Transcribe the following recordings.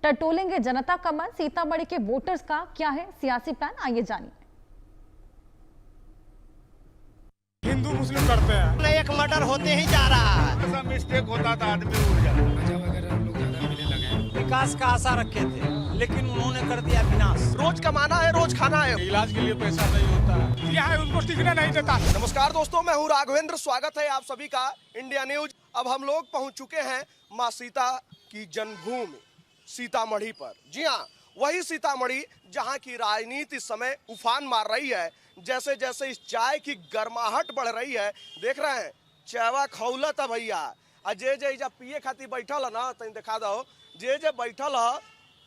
टटोलेंगे जनता का मन, सीतामढ़ी के वोटर्स का क्या है सियासी प्लान, आइए जानिए। हिंदू मुस्लिम करते हैं, एक मर्डर होते ही जा रहा है। ऐसा मिस्टेक होता था आदमी उड़ जाता। विकास का आशा रखे थे लेकिन उन्होंने कर दिया विनाश। रोज कमाना है, रोज खाना है, इलाज के लिए पैसा नहीं होता है, यहाँ उनको टिकने नहीं देता। नमस्कार दोस्तों, मैं हूँ राघवेंद्र, स्वागत है आप सभी का इंडिया न्यूज। अब हम लोग पहुँच चुके हैं माँ सीता की जन्मभूमि सीतामढ़ी पर। जी हाँ, वही सीतामढ़ी जहाँ की राजनीति इस समय उफान मार रही है। जैसे जैसे इस चाय की गर्माहट बढ़ रही है, देख रहे हैं चायवा खौलत है भैया। जे जे जब पिए खातिर बैठल है ना, तनी दिखा दो, जे जे बैठल है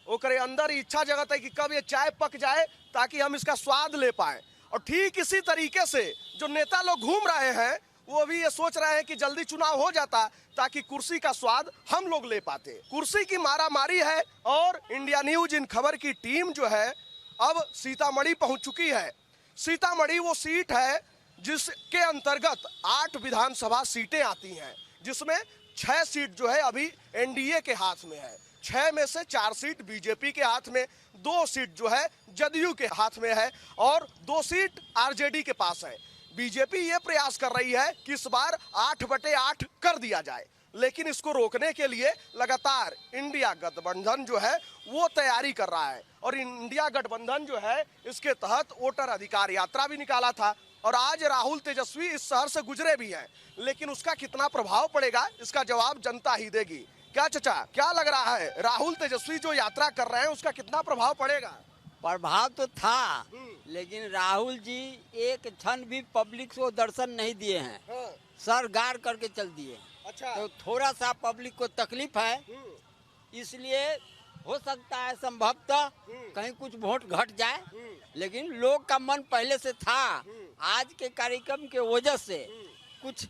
ओकरे अंदर इच्छा जगत है कि कब ये चाय पक जाए ताकि हम इसका स्वाद ले पाए। और ठीक इसी तरीके से जो नेता लोग घूम रहे हैं वो भी ये सोच रहे हैं कि जल्दी चुनाव हो जाता ताकि कुर्सी का स्वाद हम लोग ले पाते। कुर्सी की मारामारी है और इंडिया न्यूज इन खबर की टीम जो है अब सीतामढ़ी पहुंच चुकी है। सीतामढ़ी वो सीट है जिसके अंतर्गत 8 विधानसभा सीटें आती हैं, जिसमें 6 सीट जो है अभी एनडीए के हाथ में है। 6 में से 4 सीट बीजेपी के हाथ में, 2 सीट जो है जदयू के हाथ में है और 2 सीट आरजेडी के पास है। बीजेपी ये प्रयास कर रही है कि इस बार 8/8 कर दिया जाए, लेकिन इसको रोकने के लिए लगातार इंडिया गठबंधन जो है वो तैयारी कर रहा है। और इंडिया गठबंधन जो है इसके तहत वोटर अधिकार यात्रा भी निकाला था और आज राहुल तेजस्वी इस शहर से गुजरे भी हैं, लेकिन उसका कितना प्रभाव पड़ेगा इसका जवाब जनता ही देगी। क्या चचा, क्या लग रहा है राहुल तेजस्वी जो यात्रा कर रहे हैं उसका कितना प्रभाव पड़ेगा? प्रभाव तो था लेकिन राहुल जी एक क्षण भी पब्लिक को दर्शन नहीं दिए हैं। हाँ। सर गाड़ करके चल दिए। अच्छा। तो थोड़ा सा पब्लिक को तकलीफ है, इसलिए हो सकता है संभवतः कहीं कुछ वोट घट जाए, लेकिन लोग का मन पहले से था। आज के कार्यक्रम के वजह से कुछ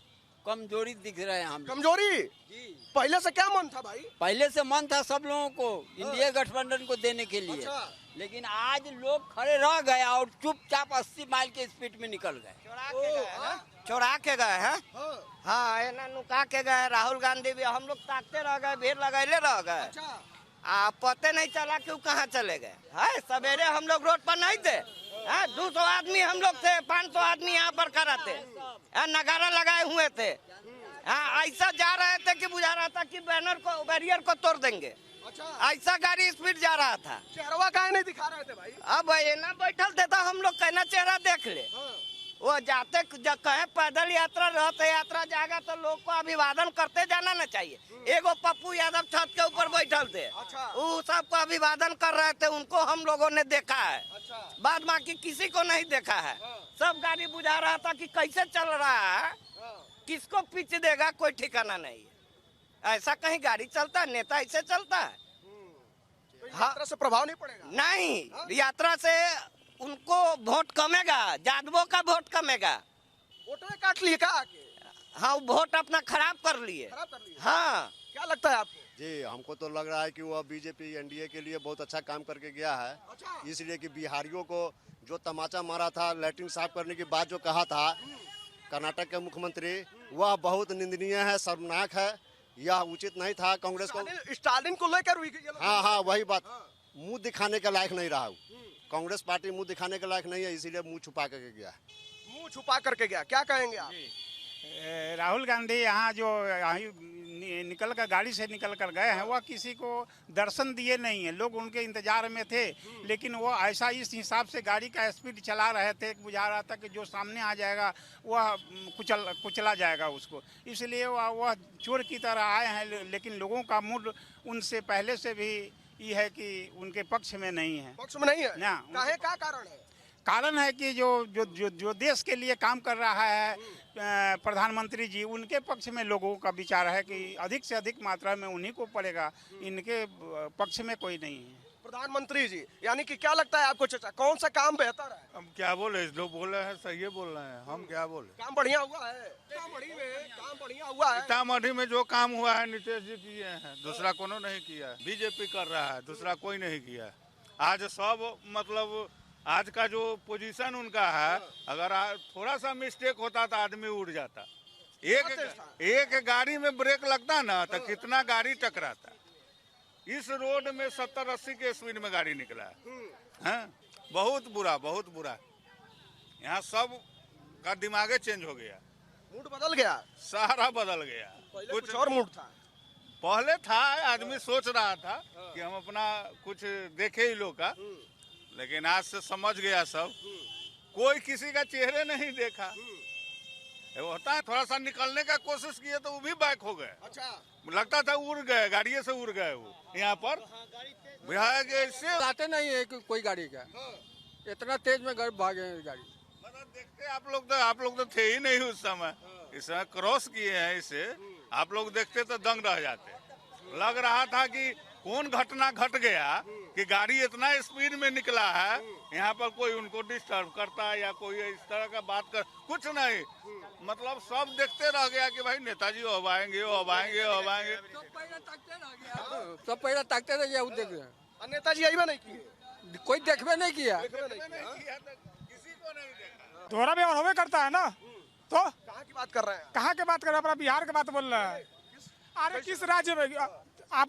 कमजोरी दिख रहे हैं हम। कमजोरी जी, पहले से क्या मन था भाई? पहले से मन था सब लोगों को इंडिया गठबंधन को देने के लिए। अच्छा। लेकिन आज लोग खड़े रह गए और चुपचाप 80 माइल के स्पीड में निकल गए। चौरा के गए हैं। हाँ, एना नुका के गए। राहुल गांधी भी, हम लोग ताकते रह गए, भीड़ लगाइले रह गए। पते नहीं चला कि वो कहाँ चले गए। है सवेरे हम लोग रोड पर नहीं थे, 200 आदमी हम लोग थे, 500 आदमी यहाँ पर खड़ा थे, नगारा लगाए हुए थे। ऐसा जा रहे थे कि बुझा रहा था कि बैरियर को तोड़ देंगे। अच्छा। ऐसा गाड़ी स्पीड जा रहा था। चेहरा काहे नहीं दिखा रहे थे भाई? अब ना बैठल थे तो हम लोग कहना चेहरा देख ले। वो जाते कहे पैदल यात्रा रहते यात्रा जाएगा तो लोग को अभिवादन करते जाना ना चाहिए। एगो पप्पू यादव छत के ऊपर बैठल थे। अच्छा। वो सबको अभिवादन कर रहे थे, उनको हम लोगों ने देखा है। अच्छा। बाद बाकी किसी को नहीं देखा है। सब गाड़ी बुझा रहा था कि कैसे चल रहा है, किसको पीछे देगा कोई ठिकाना नहीं है। ऐसा कहीं गाड़ी चलता है, नेता ऐसे चलता है? यात्रा से प्रभाव नहीं पड़ेगा? नहीं, यात्रा से उनको वोट कमेगा, यादवों का वोट कमेगा। वोटर काट लिए क्या आके? हाँ, वोट अपना खराब कर लिए। हाँ। क्या लगता है आपको? जी, हमको तो लग रहा है कि वह बीजेपी एनडीए के लिए बहुत अच्छा काम करके गया है। अच्छा। इसलिए कि बिहारियों को जो तमाचा मारा था, लैट्रिन साफ करने की बात जो कहा था कर्नाटक के मुख्यमंत्री, वह बहुत निंदनीय है, शर्मनाक है। यह उचित नहीं था। कांग्रेस को, स्टालिन को लेकर हाँ वही बात, मुंह दिखाने के लायक नहीं रहा। कांग्रेस पार्टी मुंह दिखाने के लायक नहीं है, इसीलिए मुंह छुपा करके गया। मुंह छुपा करके गया, क्या कहेंगे आप? राहुल गांधी यहाँ जो निकल कर गाड़ी से निकल कर गए हैं, वह किसी को दर्शन दिए नहीं है। लोग उनके इंतजार में थे, लेकिन वो ऐसा इस हिसाब से गाड़ी का स्पीड चला रहे थे, बुझा रहा था कि जो सामने आ जाएगा वह कुचला जाएगा उसको। इसलिए वह चोर की तरह आए हैं, लेकिन लोगों का मूड उनसे पहले से भी ये है कि उनके पक्ष में नहीं है। पक्ष में नहीं है ना? काहे, क्या कारण है? कारण है कि जो देश के लिए काम कर रहा है प्रधानमंत्री जी, उनके पक्ष में लोगों का विचार है कि अधिक से अधिक मात्रा में उन्हीं को पड़ेगा, इनके पक्ष में कोई नहीं है। प्रधानमंत्री जी, यानी कि क्या लगता है आपको चचा, कौन सा काम बेहतर है? हम क्या बोले, जो बोल रहे हैं सही बोल रहे हैं, हम क्या बोले। काम बढ़िया हुआ है सीतामढ़ी में, काम बढ़िया हुआ है। सीतामढ़ी में जो काम हुआ है नीतीश जी किए हैं, दूसरा कोनो नहीं किया है। बीजेपी कर रहा है, दूसरा कोई नहीं किया है। आज सब मतलब आज का जो पोजीशन उनका है, अगर थोड़ा सा मिस्टेक होता तो आदमी उड़ जाता। एक गाड़ी में ब्रेक लगता ना तो कितना गाड़ी टकराता। इस रोड में 70-80 के स्पीड में गाड़ी निकला है। बहुत बुरा, बहुत बुरा। यहाँ सब का दिमागे चेंज हो गया, मूड बदल गया, सारा बदल गया। कुछ और मूड था। पहले था आदमी सोच रहा था कि हम अपना कुछ देखे ही लोग का, लेकिन आज से समझ गया सब। कोई किसी का चेहरे नहीं देखा। वो होता है थोड़ा सा निकलने का कोशिश किए तो वो भी बैक हो गए। अच्छा, लगता था उड़ गए, गाड़िए से उड़ गए वो। यहाँ पर बिहार के इससे लाते नहीं है कि कोई गाड़ी का, इतना तेज में भागे हैं गाड़ी। मतलब देखते आप लोग तो थे ही नहीं उस समय। इस समय क्रॉस किए हैं इसे, आप लोग देखते तो दंग रह जाते। लग रहा था कि कौन घटना घट गया कि गाड़ी इतना स्पीड में निकला है, यहाँ पर कोई उनको डिस्टर्ब करता है या कोई इस तरह का बात कर, कुछ नहीं। मतलब सब देखते रह गया कि भाई नेताजी अब आएंगे, अब आएंगे, अब आएंगे। सब पहले ताकते रह गया, देख नेताजी आई नहीं किए, कोई देखबे नहीं किया। किसी को नहीं देखा। दोहरा व्यवहार होवे करता है ना। तो कहाँ की बात कर रहे हैं? कहाँ के बात कर रहे हैं? अपना बिहार के बात बोल रहे हैं। अरे किस राज्य में आप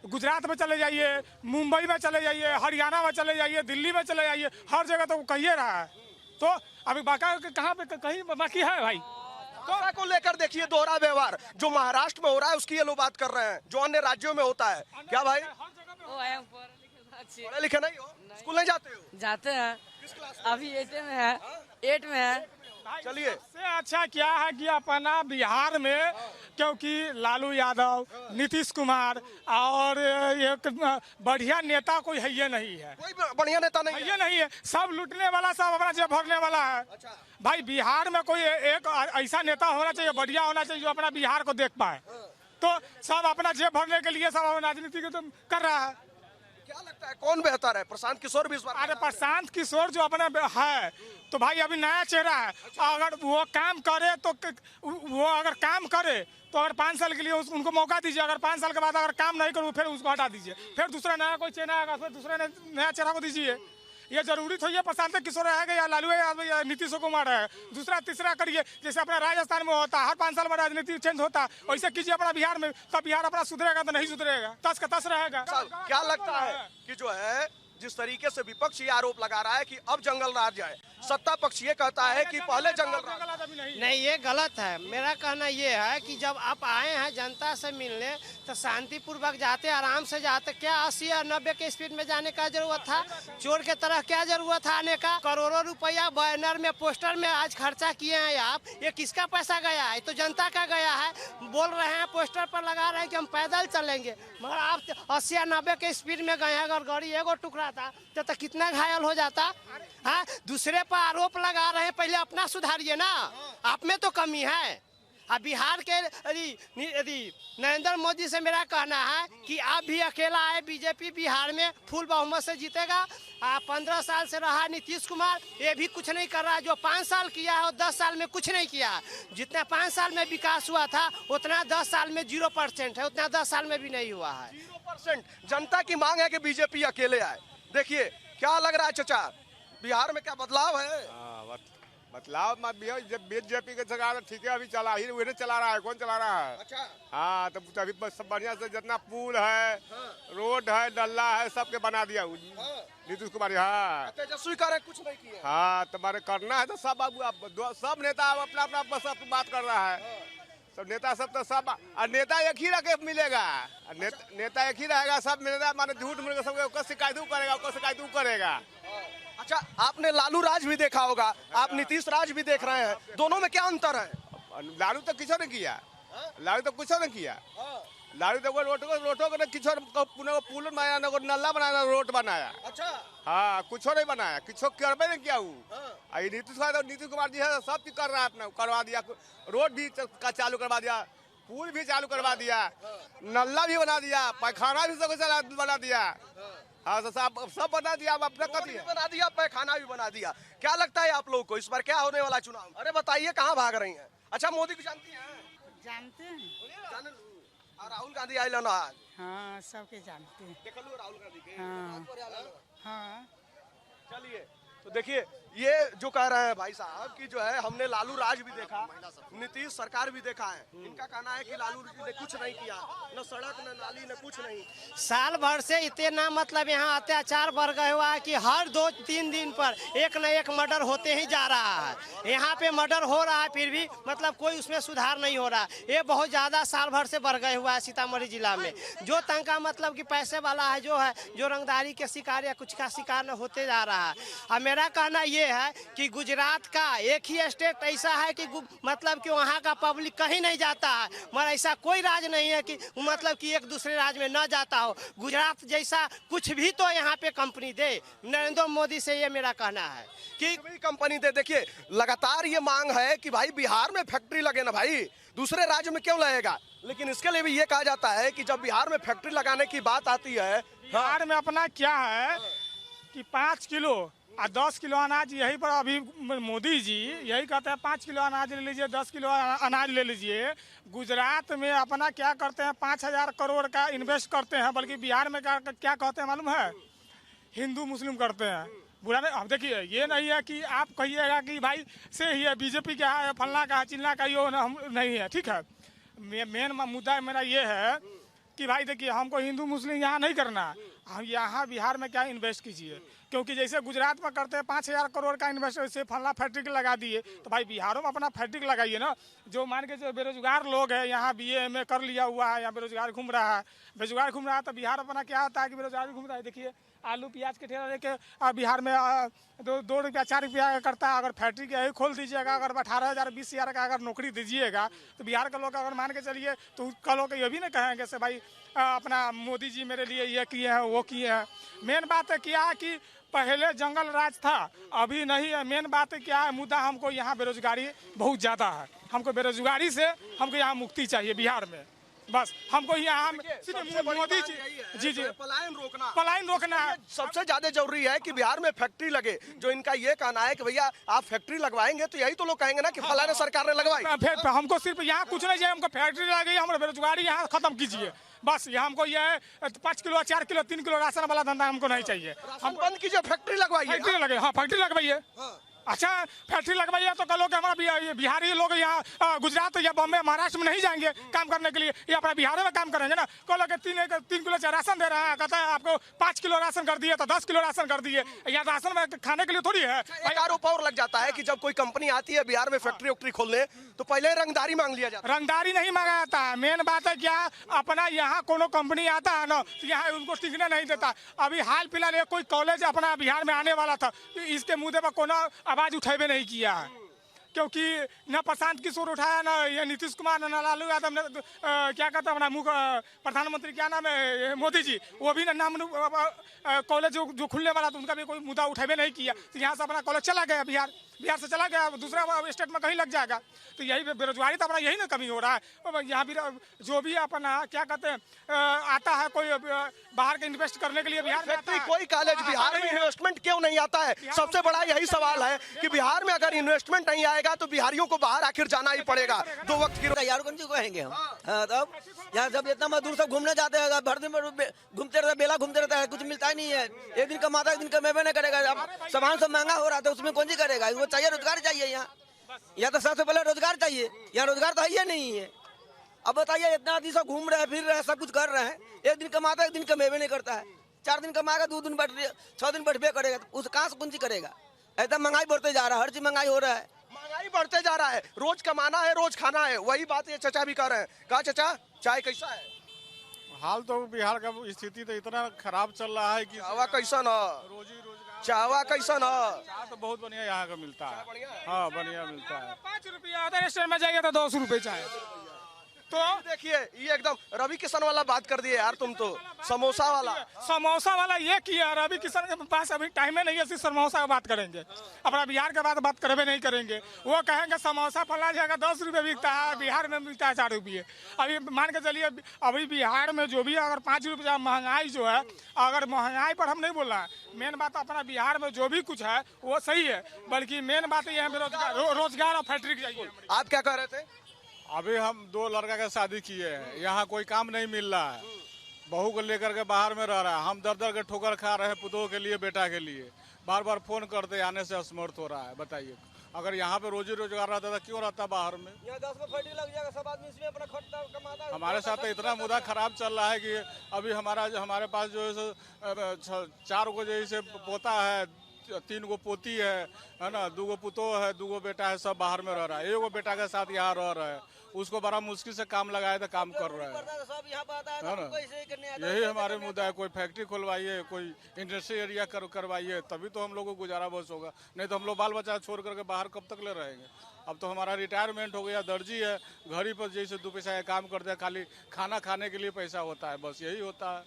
गुजरात में चले जाइए, मुंबई में चले जाइए, हरियाणा में चले जाइए, दिल्ली में चले जाइए, हर जगह तो कहिए रहा है। तो अभी बाकी कहाँ पे कहीं बाकी है भाई? भाषा को लेकर देखिए दोहरा व्यवहार जो महाराष्ट्र में हो रहा है उसकी ये लोग बात कर रहे हैं, जो अन्य राज्यों में होता है। क्या भाई पढ़े लिखे नहीं हो, स्कूल नहीं जाते हो? जाते हैं, अभी 8 में है, 8 में है। चलिए, सबसे अच्छा क्या है कि अपना बिहार में, क्योंकि लालू यादव, नीतीश कुमार और एक बढ़िया नेता कोई है ये नहीं है। कोई बढ़िया नेता नहीं है। ये नहीं है, सब लूटने वाला, सब अपना जेब भरने वाला है। भाई बिहार में कोई एक ऐसा नेता होना चाहिए, बढ़िया होना चाहिए, जो अपना बिहार को देख पाए। तो सब अपना जेब भरने के लिए सब राजनीति कर रहा है। क्या लगता है कौन बेहतर है? प्रशांत किशोर भी इस बार? अरे प्रशांत किशोर जो अपना है, तो भाई अभी नया चेहरा है। अगर वो काम करे तो वो अगर काम करे तो अगर 5 साल के लिए उनको मौका दीजिए। अगर 5 साल के बाद अगर काम नहीं करूँ फिर उसको हटा दीजिए, फिर दूसरा नया कोई चेहरा आएगा, फिर दूसरा नया चेहरा को दीजिए। ये जरूरी थोड़ी है प्रशांत किशोर रहेगा या लालू यादव या नीतीश कुमार है, दूसरा तीसरा करिए। जैसे अपना राजस्थान में होता है, हर 5 साल में राजनीति चेंज होता है, वैसे कीजिए अपना बिहार में। तब बिहार अपना सुधरेगा तो नहीं सुधरेगा, तस का तस रहेगा। क्या लगता है कि जो है जिस तरीके से विपक्ष ये आरोप लगा रहा है कि अब जंगल राज है, सत्ता पक्ष ये कहता है कि पहले जंगल राज। नहीं, ये गलत है। मेरा कहना ये है कि जब आप आए हैं जनता से मिलने तो शांतिपूर्वक जाते, आराम से जाते। क्या 80 या 90 के स्पीड में जाने का जरूरत था? चोर के तरह क्या जरूरत था आने का? करोड़ों रुपया बैनर में, पोस्टर में आज खर्चा किए हैं आप, ये किसका पैसा गया है? तो जनता का गया है। बोल रहे हैं, पोस्टर पर लगा रहे हैं कि हम पैदल चलेंगे, मगर आप 80 या 90 के स्पीड में गए हैं। अगर गाड़ी एगो टुकड़ा था तो कितना घायल हो जाता। हाँ, दूसरे पर आरोप लगा रहे हैं, पहले अपना सुधारिए ना। आप में तो कमी है। अब बिहार के नरेंद्र मोदी से मेरा कहना है कि आप भी अकेला आए, बीजेपी बिहार में फुल बहुमत से जीतेगा। 15 साल से रहा नीतीश कुमार, ये भी कुछ नहीं कर रहा। जो 5 साल किया है वो 10 साल में कुछ नहीं किया। जितना 5 साल में विकास हुआ था उतना 10 साल में 0% है, उतना 10 साल में भी नहीं हुआ है। 0%। जनता की मांग है कि बीजेपी अकेले आए। देखिए क्या लग रहा है चाचा, बिहार में क्या बदलाव है? बदलाव मत भी हो, जब बीजेपी के सरकार ठीक है, अभी चला ही वही चला रहा है। कौन चला रहा है? अच्छा, हाँ, तो अभी सब बढ़िया से जितना पुल है, रोड है, नल्ला है, सबके बना दिया नीतीश कुमार। हाँ, तेजस्वी कह रहे कुछ नहीं किए। हाँ, तुम्हारे करना है तो सब सब नेता अपना अपना बस बात कर रहा है। सब नेता सब तो सब, और नेता एक ही रखे मिलेगा, नेता एक ही रहेगा। सब नेता माने झूठ मिलेगा, सबको शिकायत करेगा, शिकायत करेगा। अच्छा, आपने लालू राज भी देखा होगा, आप नीतीश राज भी देख रहे हैं, दोनों में क्या अंतर है? लालू तो कुछ नहीं किया, लालू तो कुछ नहीं किया। लालू तो रोटो को पुल बनाया, नल्ला बनाया, रोड बनाया। अच्छा, हाँ, कुछ नहीं बनाया, कुछ करबे नहीं किया। नीतीश कुमार जी है, सब चीज कर रहा है, अपना करवा दिया। रोड भी चालू करवा दिया, पुल भी चालू करवा दिया, नल्ला भी बना दिया, पैखाना भी सब बना दिया। हाँ, सब बना दिया, अपना कर दिया, बना दिया, पैखाना भी बना दिया। क्या लगता है आप लोग को इस बार क्या होने वाला चुनाव? अरे बताइए, कहाँ भाग रही हैं? अच्छा, मोदी को जानती हैं? जानते हैं, और राहुल गांधी आए ना आज? हाँ, सबके जानते हैं। देख लो राहुल गांधी के। हाँ, हाँ। चलिए, तो देखिए ये जो कह रहे हैं भाई साहब कि जो है हमने लालू राज भी देखा, नीतीश सरकार भी देखा है, इनका कहना है कि लालू जी ने कुछ नहीं किया, न सड़क न नाली न कुछ नहीं। साल भर से इतना मतलब यहाँ अत्याचार बढ़ गया हुआ है कि हर 2-3 दिन पर एक न एक मर्डर होते ही जा रहा है। यहाँ पे मर्डर हो रहा है फिर भी मतलब कोई उसमें सुधार नहीं हो रहा। ये बहुत ज़्यादा साल भर से बढ़ गया हुआ है सीतामढ़ी जिला में। जो तंका मतलब कि पैसे वाला है जो रंगदारी के शिकार या कुछ का शिकार होते जा रहा है। और मेरा कहना ये है कि गुजरात का एक ही स्टेट ऐसा है कि मतलब कि वहाँ का पब्लिक कहीं नहीं जाता है, मगर ऐसा कोई राज नहीं है कि मतलब कि एक दूसरे राज्य में न जाता हो। गुजरात जैसा कुछ भी तो यहाँ पे कंपनी दे, नरेंद्र मोदी से ये मेरा कहना है कि कंपनी दे। देखिए लगातार ये मांग है कि भाई बिहार में फैक्ट्री लगे ना भाई, दूसरे राज्य में क्यों लगेगा। लेकिन इसके लिए भी ये कहा जाता है कि जब बिहार में फैक्ट्री लगाने की बात आती है, बिहार में अपना क्या है कि 5 किलो और 10 किलो अनाज यहीं पर अभी मोदी जी यही कहते हैं 5 किलो अनाज ले लीजिए, 10 किलो अनाज ले लीजिए। गुजरात में अपना क्या करते हैं 5,000 करोड़ का इन्वेस्ट करते हैं, बल्कि बिहार में क्या कहते हैं मालूम है, हिंदू मुस्लिम करते हैं। बुरा नहीं, अब देखिए ये नहीं है कि आप कहिएगा कि भाई से ही है बीजेपी का है, फलना का है, चिल्ला का ये नहीं है, ठीक है। मेन मुद्दा मेरा ये है कि भाई देखिए हमको हिंदू मुस्लिम यहाँ नहीं करना, हम यहाँ बिहार में क्या इन्वेस्ट कीजिए, क्योंकि जैसे गुजरात में करते हैं 5,000 करोड़ का इन्वेस्ट से फलना फैक्ट्री लगा दिए, तो भाई बिहारों में अपना फैक्ट्री लगाइए ना। जो मान के जो बेरोजगार लोग हैं यहाँ BA MA कर लिया हुआ है, यहाँ बेरोजगार घूम रहा है, बेरोजगार घूम रहा है, तो बिहार अपना क्या होता है कि बेरोजगार घूम रहा है। देखिए आलू प्याज के ठेला लेके बिहार में 2 रुपया 4 रुपया करता है। अगर फैक्ट्री के खोल दीजिएगा, अगर 18,000 20,000 का अगर नौकरी दीजिएगा, तो बिहार के लोग अगर मान के चलिए तो कल लोग ये भी नहीं कहेंगे से भाई अपना मोदी जी मेरे लिए ये किए हैं वो किए हैं। मेन बात है क्या है कि पहले जंगल राज था, अभी नहीं है। मेन बात है क्या है, मुद्दा हमको यहाँ बेरोजगारी बहुत ज़्यादा है, हमको बेरोजगारी से हमको यहाँ मुक्ति चाहिए बिहार में। बस हमको यहाँ मोदी जी पलायन रोकना है। सबसे ज्यादा जरूरी है कि बिहार में फैक्ट्री लगे। जो इनका ये कहना है कि भैया आप फैक्ट्री लगवाएंगे तो यही तो लोग कहेंगे ना कि फलाने सरकार ने लगवाई। फिर हमको सिर्फ यहाँ कुछ नहीं चाहिए, हमको फैक्ट्री लगी, हमारे बेरोजगारी यहाँ खत्म कीजिए। बस ये हमको ये 5 किलो 4 किलो 3 किलो राशन वाला धंधा हमको नहीं चाहिए। हम बंद कीजिए, फैक्ट्री लगवाइए। फैक्ट्री लगे, हाँ फैक्ट्री लगवाइए। अच्छा फैक्ट्री लगवाइए तो कल लोग हमारा बिहारी लोग यहाँ गुजरात या बॉम्बे महाराष्ट्र में नहीं जाएंगे काम करने के लिए, ये अपना बिहार में काम करेंगे ना। कल लोग 3 किलो राशन दे रहा है, कहता है आपको 5 किलो राशन कर दिए तो 10 किलो राशन कर दिए। यहाँ राशन में खाने के लिए थोड़ी है। एक आरोप और लग जाता है कि जब कोई कंपनी आती है बिहार में फैक्ट्री वैक्ट्री खोलने तो पहले रंगदारी मांग लिया जाता है। रंगदारी नहीं मांगा जाता है। मेन बात है क्या, अपना यहाँ कोनो कंपनी आता है ना तो यहाँ उनको टिकने नहीं देता। अभी हाल फिलहाल कोई कॉलेज अपना बिहार में आने वाला था, इसके मुद्दे पर कोनो आवाज उठेबे नहीं किया है, क्योंकि न प्रशांत किशोर उठाया, न ये नीतीश कुमार, न लालू यादव, न क्या कहता है अपना प्रधानमंत्री क्या नाम है मोदी जी, वो भी नाम कॉलेज जो खुलने वाला था उनका भी कोई मुद्दा उठेबे नहीं किया। तो यहाँ से अपना कॉलेज चला गया, बिहार से चला गया, दूसरा स्टेट में कहीं लग जाएगा। तो यही बेरोजगारी तो अपना यही ना कमी हो रहा है। यहाँ भी जो भी अपना क्या कहते हैं आता है कोई बाहर के इन्वेस्ट करने के लिए बिहार में आता है। कोई कॉलेज बिहार में इन्वेस्टमेंट क्यों नहीं आता है? सबसे बड़ा यही सवाल है कि बिहार में अगर इन्वेस्टमेंट नहीं आएगा तो बिहारियों को बाहर आखिर जाना ही पड़ेगा। 2 वक्त की यारगंज को कहेंगे हम। तब यहाँ जब इतना मजदूर सब घूमने जाते हैं, भर दिन घूमते रहता है, बेला घूमते रहता है, कुछ मिलता ही नहीं है। एक दिन कमाता है, एक दिन कमेबे नहीं करेगा। अब सामान सब महंगा हो रहा था, उसमें कौन सी करेगा? वो चाहिए रोजगार चाहिए यहाँ तो सबसे पहले रोजगार चाहिए। यहाँ रोजगार तो है नहीं है। अब बताइए इतना आदमी सब घूम रहे हैं, फिर रहे हैं, सब कुछ कर रहे हैं, एक दिन कमाता है, एक दिन कमेबे नहीं करता है। 4 दिन कमाएगा, 2 दिन 6 दिन बैठबे करेगा, तो उस कहाँ से कौन सी करेगा? ऐसा महंगाई बढ़ते जा रहा है, हर चीज महंगाई हो रहा है। महंगाई बढ़ते जा रहा है, रोज कमाना है, रोज खाना है। वही बात ये चचा भी कर रहे हैं। कहा चचा चाय कैसा है? हाल तो बिहार का स्थिति तो इतना खराब चल रहा है कि चावा कैसा न, चावा कैसा न, चाय तो बहुत बढ़िया यहाँ का मिलता है। हाँ बढ़िया मिलता है। 5 रुपया अदर स्टेट में जाइए तो 200 रुपये चाय। तो देखिए ये एकदम रवि किशन वाला बात कर दिए यार तुम तो। समोसा वाला ये किया। रवि किशन के पास अभी टाइम नहीं है, सिर्फ समोसा की बात करेंगे, अपना बिहार के बात करबे नहीं करेंगे। वो कहेंगे समोसा फला जगह 10 रुपये बिकता है, बिहार में बिकता है 4 रुपये। अभी मान के चलिए अभी बिहार में जो भी अगर 5 रुपया महंगाई जो है, अगर महंगाई पर हम नहीं बोल रहे हैं, मेन बात अपना बिहार में जो भी कुछ है वो सही है, बल्कि मेन बात ये है रोजगार और फैक्ट्री चाहिए। आप क्या कह रहे थे? अभी हम 2 लड़का का शादी किए हैं, यहाँ कोई काम नहीं मिल रहा है, बहू को लेकर के बाहर में रह रहा है। हम दर दर के ठोकर खा रहे हैं पुतों के लिए, बेटा के लिए। बार बार फोन करते आने से असमर्थ हो रहा है। बताइए, अगर यहाँ पे रोजी रोजगार रहता था क्यों रहता बाहर में? यहाँ 10 को फैक्ट्री लग जाएगा, सब आदमी इसमें अपना खटता कमाता। हमारे साथ तो इतना मुद्दा खराब चल रहा है कि अभी हमारे पास जो है 4 गो जैसे पोता है, 3 गो पोती है ना, 2 गो पुतो है, 2 गो बेटा है, सब बाहर में रह रहा है। 1 गो बेटा के साथ यहाँ रह रहा है, उसको बड़ा मुश्किल से काम लगाया था, काम कर रहा है ना। यही हमारे मुद्दा है। कोई फैक्ट्री खुलवाइए, कोई इंडस्ट्री एरिया करवाइए, तभी तो हम लोग को गुजारा बस होगा। नहीं तो हम लोग बाल बच्चा छोड़ करके बाहर कब तक ले रहेंगे। अब तो हमारा रिटायरमेंट हो गया, दर्जी है, घर ही पर जैसे 2 पैसा काम करते हैं, खाली खाना खाने के लिए पैसा होता है, बस यही होता है।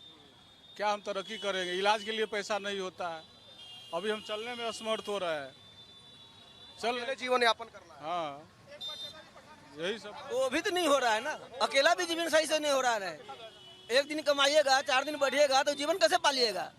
क्या हम तरक्की करेंगे? इलाज के लिए पैसा नहीं होता है। अभी हम चलने में असमर्थ हो रहे हैं, चल जीवन यापन करना है। हाँ, यही सब। वो भी तो नहीं हो रहा है ना, अकेला भी जीवन सही से नहीं हो रहा है। एक दिन कमाइएगा, 4 दिन बढ़िएगा तो जीवन कैसे पालिएगा,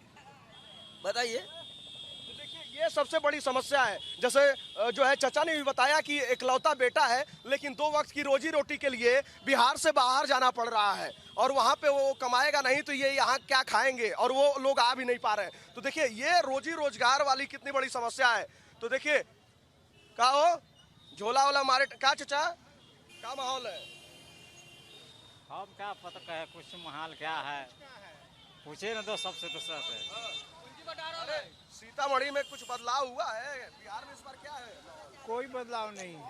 बताइए। तो देखिए, ये सबसे बड़ी समस्या है। जैसे जो है चाचा ने भी बताया कि इकलौता बेटा है, लेकिन 2 वक्त की रोजी रोटी के लिए बिहार से बाहर जाना पड़ रहा है, और वहाँ पे वो कमाएगा नहीं तो ये यहाँ क्या खाएंगे, और वो लोग आ भी नहीं पा रहे हैं। तो देखिए, ये रोजी रोजगार वाली कितनी बड़ी समस्या है। तो देखिए, क्या हो झोला वाला मारे क्या चाचा, क्या माहौल है? हम क्या पता कहे, कुछ माहौल क्या है, पूछे ना तो सबसे तो सच है। अरे सीतामढ़ी में कुछ बदलाव हुआ है? बिहार में इस बार क्या है? कोई बदलाव नहीं है।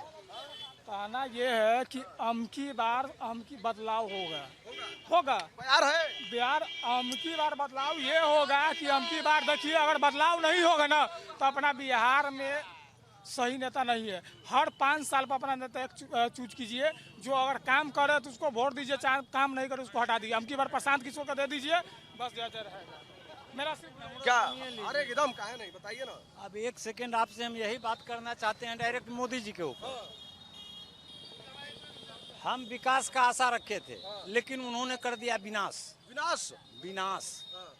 कहना ये है कि अमकी बार बदलाव होगा बिहार है। बिहार अमकी बार बदलाव ये होगा कि अमकी बार देखिए, अगर बदलाव नहीं होगा ना तो अपना बिहार में सही नेता नहीं है। हर 5 साल पर अपना नेता एक चूज कीजिए, जो अगर काम करे तो उसको वोट दीजिए, चाहे काम नहीं करे उसको हटा दीजिए। अमकी बार प्रशांत किशोर को दे दीजिए, बस जैसे रहेगा। मेरा सिर्फ क्या? अरे एकदम काहे नहीं, बताइए ना। अब 1 सेकंड आपसे हम यही बात करना चाहते हैं डायरेक्ट मोदी जी के ऊपर। हम विकास का आशा रखे थे, लेकिन उन्होंने कर दिया विनाश।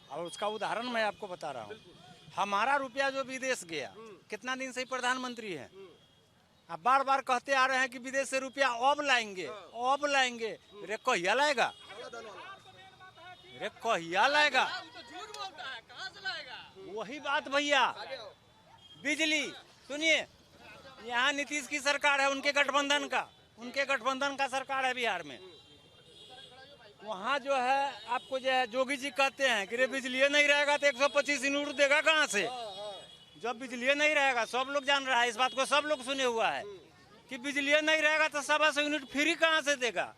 और उसका उदाहरण मैं आपको बता रहा हूँ। हमारा रुपया जो विदेश गया, कितना दिन से प्रधानमंत्री है, अब बार बार कहते आ रहे हैं कि विदेश से रुपया अब लाएंगे। रे कहिया लाएगा, वही बात भैया। बिजली सुनिए, यहाँ नीतीश की सरकार है, उनके गठबंधन का सरकार है बिहार में। वहाँ जो है आपको जो है जोगी जी कहते हैं कि रे बिजली नहीं रहेगा तो 125 यूनिट देगा कहाँ से। जब बिजली नहीं रहेगा, सब लोग जान रहा है इस बात को, सब लोग सुने हुआ है कि बिजली नहीं रहेगा तो 125 यूनिट फ्री कहाँ से देगा।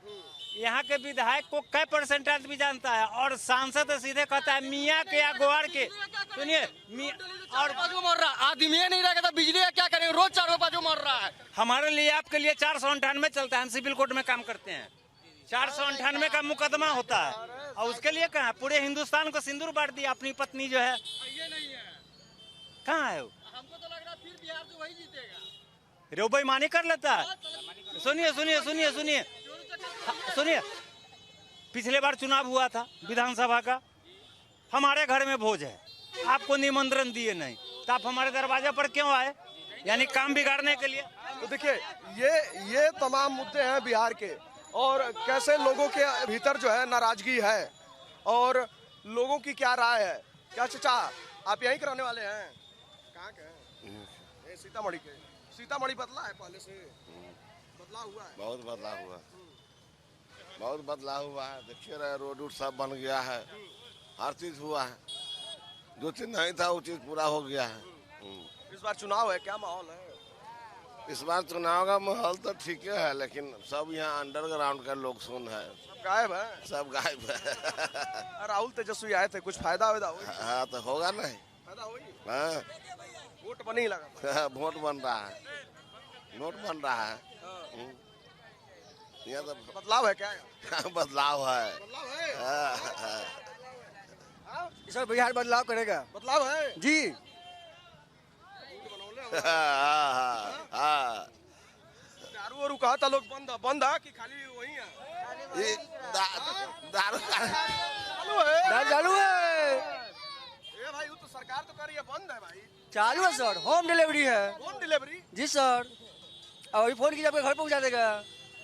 यहाँ के विधायक को कै % आदमी जानता है, और सांसद सीधे कहता है मियाँ के या गोहार के। सुनिए, और आदमी नहीं रहेगा तो बिजली का क्या करेंगे, रोज 4 बाजू मर रहा है। हमारे लिए आपके लिए 498 चलता है, हम सिविल कोर्ट में काम करते हैं। 498 का मुकदमा होता है, और उसके लिए कहाँ पूरे हिंदुस्तान को सिंदूर बांट दिया अपनी पत्नी जो है। कहाँ है वो? हमको तो लग रहा है फिर बिहार से वही जीतेगा। रे बेईमानी कर लेता है। सुनिए, पिछले बार चुनाव हुआ था विधानसभा का, हमारे घर में भोज है, आपको निमंत्रण दिए नहीं, तो आप हमारे दरवाजे पर क्यों आए? यानी काम बिगाड़ने के लिए। तो देखिए, ये तमाम मुद्दे हैं बिहार के, और कैसे लोगों के भीतर जो है नाराजगी है, और लोगों की क्या राय है। क्या चाचा, आप यहीं कराने वाले हैं? कहाँ के हैं? सीतामढ़ी के। सीतामढ़ी बदला है पहले से? बदलाव हुआ है? बहुत बदलाव हुआ है। देखिए रहे, रोड सब बन गया है, हर चीज हुआ है। जो चीज नहीं था वो चीज पूरा हो गया है। इस बार चुनाव है, क्या माहौल है? इस बार चुनाव का माहौल तो ठीक है, लेकिन सब यहाँ अंडरग्राउंड का लोग सुन है, सब गायब है। राहुल तेजस्वी आए थे, कुछ फायदा हुआ? हाँ, तो होगा नहीं, फायदा हुई? हाँ, वोट बन ही लगा। वोट बन रहा है, नोट बन रहा है। यहाँ तो बदलाव है क्या? बदलाव है। सर बिहार बदलाव करेगा। बदलाव है जी। दारू कहा था लोग बंद है कि खाली वही है? दारू चालू है। ए भाई, वो तो सरकार तो कर रही है, बंद है भाई। चालू है सर, होम डिलीवरी है। Home delivery? जी सर, और फोन कीजिए आपके घर पहुंचा देगा।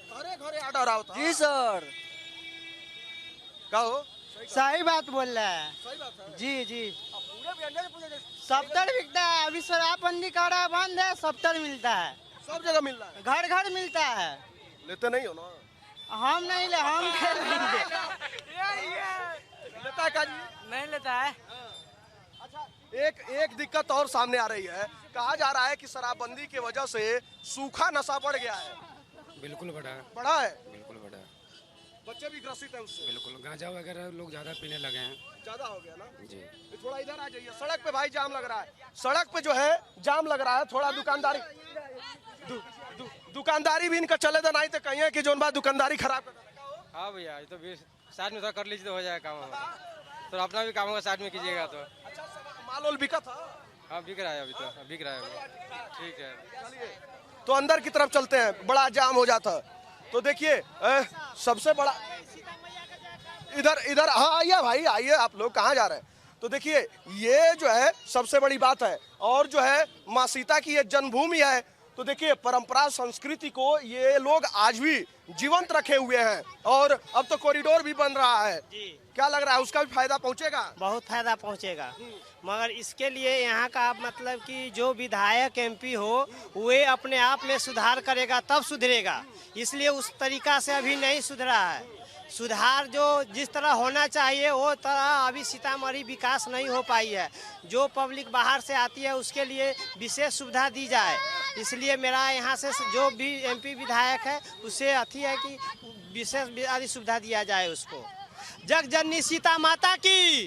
घरे ऑर्डर आता? जी सर। कहो, सही बात बोल रहा है। सही बात है। जी। सफ्तर बिकता है, अभी शराबबंदी कर रहा है, बंद है, सफ्तर मिलता है, सब जगह मिल रहा है, घर घर मिलता है। लेते नहीं हो ना? हम नहीं ले, हम खेल लेंगे। लेता है काजी? नहीं लेता है। एक दिक्कत और सामने आ रही है, कहा जा रहा है कि शराबबंदी की वजह से सूखा नशा बढ़ गया है। बिल्कुल बढ़ा है, बढ़ा है, बिल्कुल बढ़ा है, बच्चे भी ग्रसित हैं उससे। बिल्कुल गांजा वगैरह लोग ज्यादा पीने लगे हैं। ज्यादा हो गया ना जी। ये थोड़ा इधर आ जाइए, सड़क पे भाई जाम लग रहा है, सड़क पे जो है जाम लग रहा है, थोड़ा दुकानदारी दुकानदारी भी इनका चले तो नहीं तो कहीं कि जोन बात दुकानदारी खराब कर देगा। हाँ भैया, ये तो साथ में थोड़ा कर लीजिए तो हो जाएगा काम हमारा, तो अपना भी काम होगा साथ में कीजिएगा तो। अच्छा माल वाल बिका था? हाँ बिक रहा है, अभी तो बिक रहा है अभी। ठीक है, चलिए तो अंदर की तरफ चलते हैं, बड़ा जाम हो जाता। तो देखिए सबसे बड़ा इधर हाँ आइए भाई आइए, आप लोग कहाँ जा रहे हैं? तो देखिए ये जो है सबसे बड़ी बात है, और जो है माँ सीता की ये जन्मभूमि है। तो देखिए परंपरा संस्कृति को ये लोग आज भी जीवंत रखे हुए हैं, और अब तो कॉरिडोर भी बन रहा है। क्या लग रहा है उसका भी फायदा पहुंचेगा? बहुत फायदा पहुंचेगा, मगर इसके लिए यहाँ का मतलब कि जो विधायक एमपी हो वे अपने आप में सुधार करेगा तब सुधरेगा, इसलिए उस तरीका से अभी नहीं सुधरा है। सुधार जो जिस तरह होना चाहिए वो तरह अभी सीतामढ़ी विकास नहीं हो पाई है। जो पब्लिक बाहर से आती है उसके लिए विशेष सुविधा दी जाए, इसलिए मेरा यहाँ से जो भी एमपी विधायक है उससे अथी है कि विशेष आदि सुविधा दिया जाए उसको। जग जननी सीता माता की,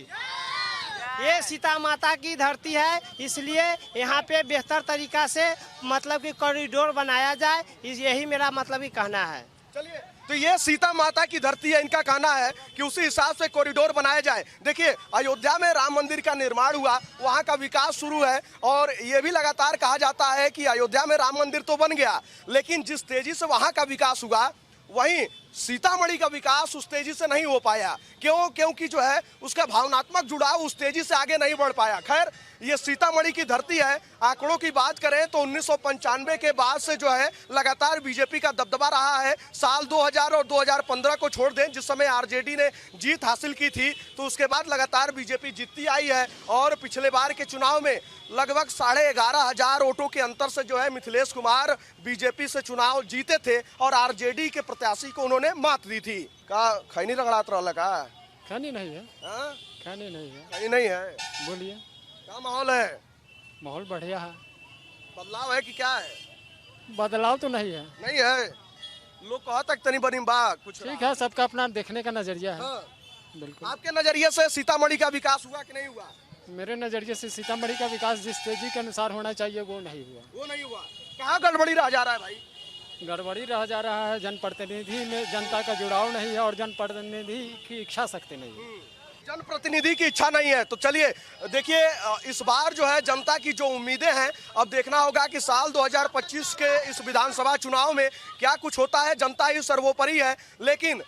ये सीता माता की धरती है, इसलिए यहाँ पे बेहतर तरीका से मतलब कि कॉरिडोर बनाया जाए, यही मेरा मतलब ही कहना है। चलिए तो ये सीता माता की धरती है, इनका कहना है कि उसी हिसाब से कॉरिडोर बनाया जाए। देखिए अयोध्या में राम मंदिर का निर्माण हुआ, वहाँ का विकास शुरू है, और ये भी लगातार कहा जाता है कि अयोध्या में राम मंदिर तो बन गया, लेकिन जिस तेजी से वहाँ का विकास हुआ वहीं सीतामढ़ी का विकास उस तेजी से नहीं हो पाया। क्योंकि जो है उसका भावनात्मक जुड़ाव उस तेजी से आगे नहीं बढ़ पाया। खैर ये सीतामढ़ी की धरती है। आंकड़ों की बात करें तो 1995 के बाद से जो है लगातार बीजेपी का दबदबा रहा है। साल 2000 और 2015 को छोड़ दें जिस समय आरजेडी ने जीत हासिल की थी, तो उसके बाद लगातार बीजेपी जीतती आई है, और पिछले बार के चुनाव में लगभग 11,500 वोटों के अंतर से जो है मिथिलेश कुमार बीजेपी से चुनाव जीते थे, और आरजेडी के प्रत्याशी को उन्होंने मात दी थी। का खैनी रगड़ात रहा का? खैनी नहीं है, हाँ? खैनी नहीं है। खैनी नहीं है? बोलिए क्या माहौल है? माहौल बढ़िया है। बदलाव है कि क्या है? बदलाव तो नहीं है। नहीं है, लोग कहा तक तनी बनी बा कुछ। ठीक है, सबका अपना देखने का नजरिया है। हाँ। बिल्कुल। आपके नजरिए से सीतामढ़ी का विकास हुआ कि नहीं हुआ? मेरे नजरिए से सीतामढ़ी का विकास जिस तेजी के अनुसार होना चाहिए वो नहीं हुआ। वो नहीं हुआ। कहाँ गड़बड़ी रह जा रहा है भाई? गड़बड़ी रह जा रहा है, जनप्रतिनिधि में जनता का जुड़ाव नहीं है, और जनप्रतिनिधि की इच्छा शक्ति नहीं है। जनप्रतिनिधि की इच्छा नहीं है। तो चलिए देखिए इस बार जो है जनता की जो उम्मीदें हैं, अब देखना होगा कि साल 2025 के इस विधानसभा चुनाव में क्या कुछ होता है। जनता ही सर्वोपरि है, लेकिन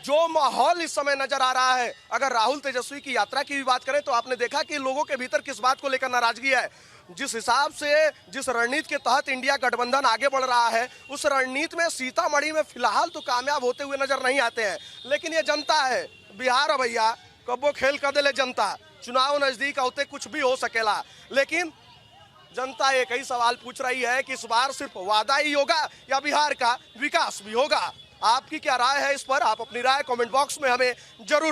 जो माहौल इस समय नजर आ रहा है, अगर राहुल तेजस्वी की यात्रा की भी बात करें तो आपने देखा कि लोगों के भीतर किस बात को लेकर नाराजगी है। जिस हिसाब से जिस रणनीति के तहत इंडिया गठबंधन आगे बढ़ रहा है, उस रणनीति में सीतामढ़ी में फिलहाल तो कामयाब होते हुए नजर नहीं आते हैं। लेकिन ये जनता है, बिहार है भैया, कबो खेल कर दे ले जनता। चुनाव नजदीक होते कुछ भी हो सकेला, लेकिन जनता एक ही सवाल पूछ रही है कि इस बार सिर्फ वादा ही होगा या बिहार का विकास भी होगा। आपकी क्या राय है इस पर? आप अपनी राय कमेंट बॉक्स में हमें जरूर